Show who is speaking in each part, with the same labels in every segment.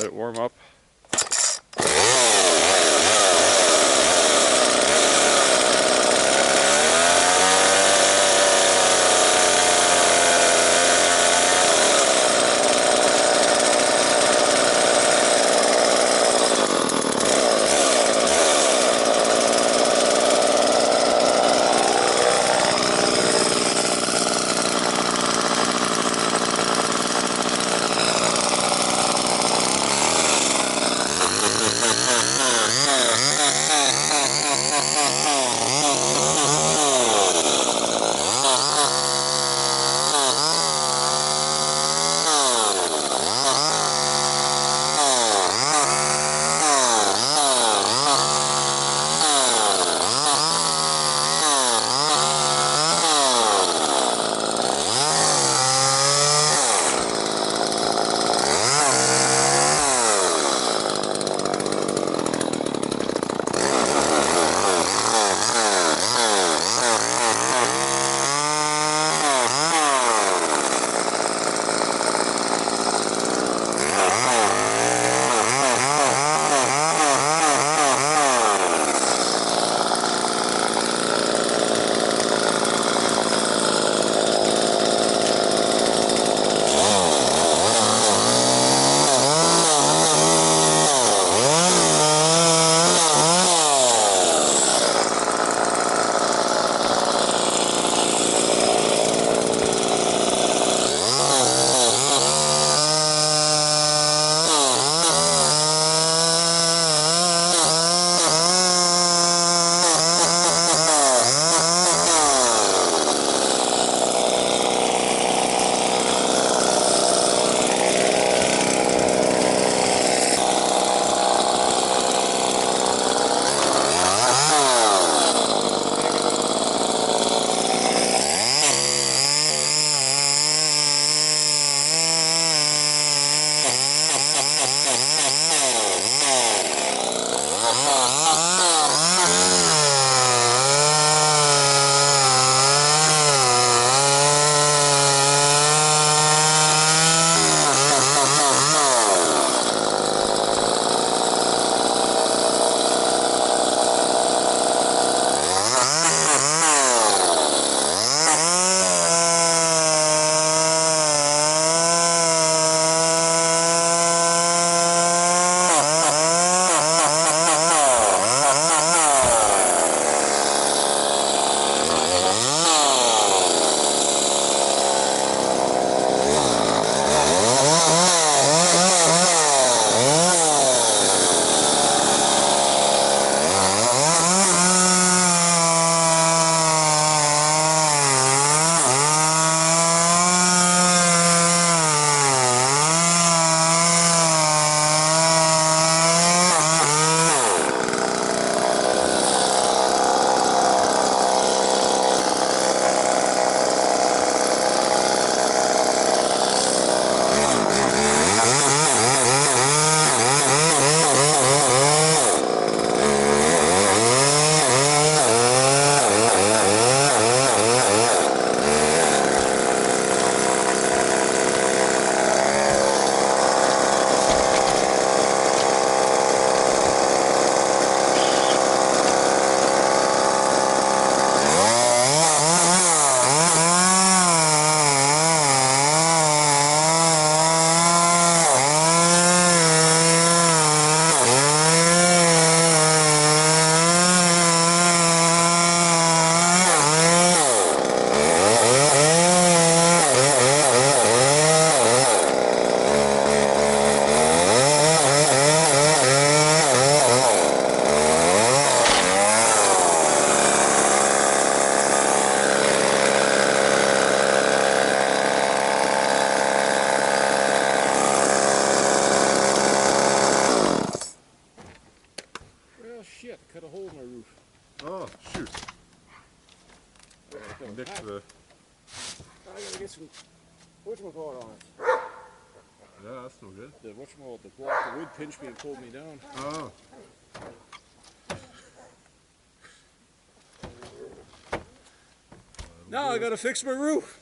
Speaker 1: Let it warm up.
Speaker 2: cut a hole in my roof.
Speaker 1: Oh, shoot. Next to the...
Speaker 2: I gotta get some whatchamacallit on it.
Speaker 1: Yeah, that's no good.
Speaker 2: The whatchamacallit, the block of wood pinched me and pulled me down.
Speaker 1: Oh.
Speaker 2: Now I gotta fix my roof.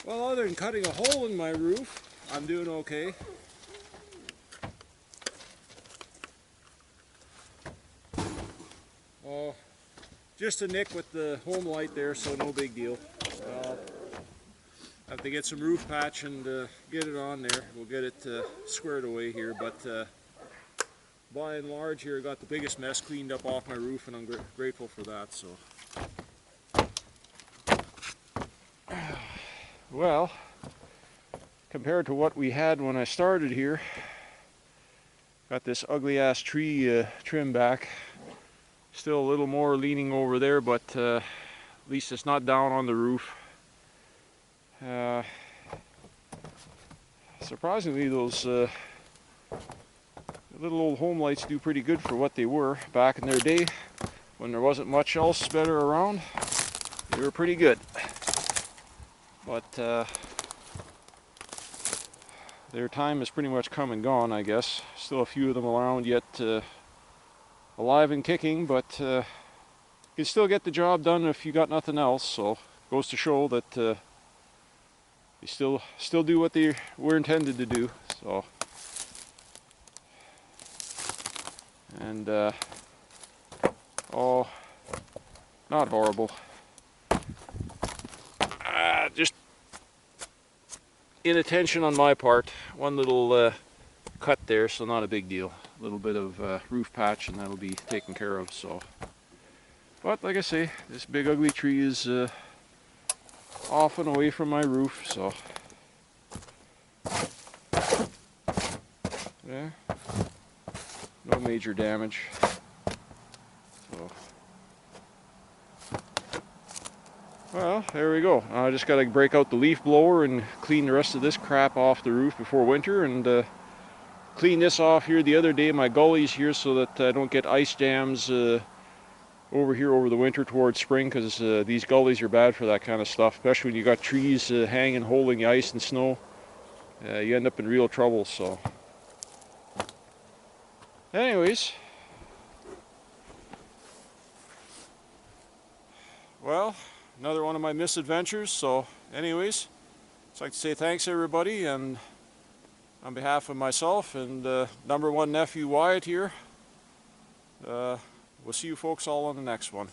Speaker 2: Well, other than cutting a hole in my roof, I'm doing okay. Oh, just a nick with the Homelite there, so no big deal. Have to get some roof patch and get it on there. We'll get it squared away here, but by and large here I got the biggest mess cleaned up off my roof, and I'm grateful for that. So, well, compared to what we had when I started here, got this ugly ass tree trim back. Still a little more leaning over there, but at least it's not down on the roof. Surprisingly, those little old Homelites do pretty good for what they were back in their day, when there wasn't much else better around. They were pretty good, but their time has pretty much come and gone, I guess. Still a few of them around yet, alive and kicking, but you can still get the job done if you got nothing else. So goes to show that they still do what they were intended to do. So, and oh, not horrible. Just inattention on my part. One little cut there, so not a big deal. A little bit of roof patch and that'll be taken care of. So, but like I say, this big ugly tree is off and away from my roof, so yeah, no major damage. So, well, there we go. I just got to break out the leaf blower and clean the rest of this crap off the roof before winter, and clean this off here the other day, my gullies here, so that I don't get ice jams over here over the winter towards spring, because these gullies are bad for that kind of stuff, especially when you got trees hanging, holding the ice and snow. You end up in real trouble. So anyways, well, another one of my misadventures. So anyways, I'd like to say thanks everybody, and on behalf of myself and number one nephew Wyatt here, we'll see you folks all on the next one.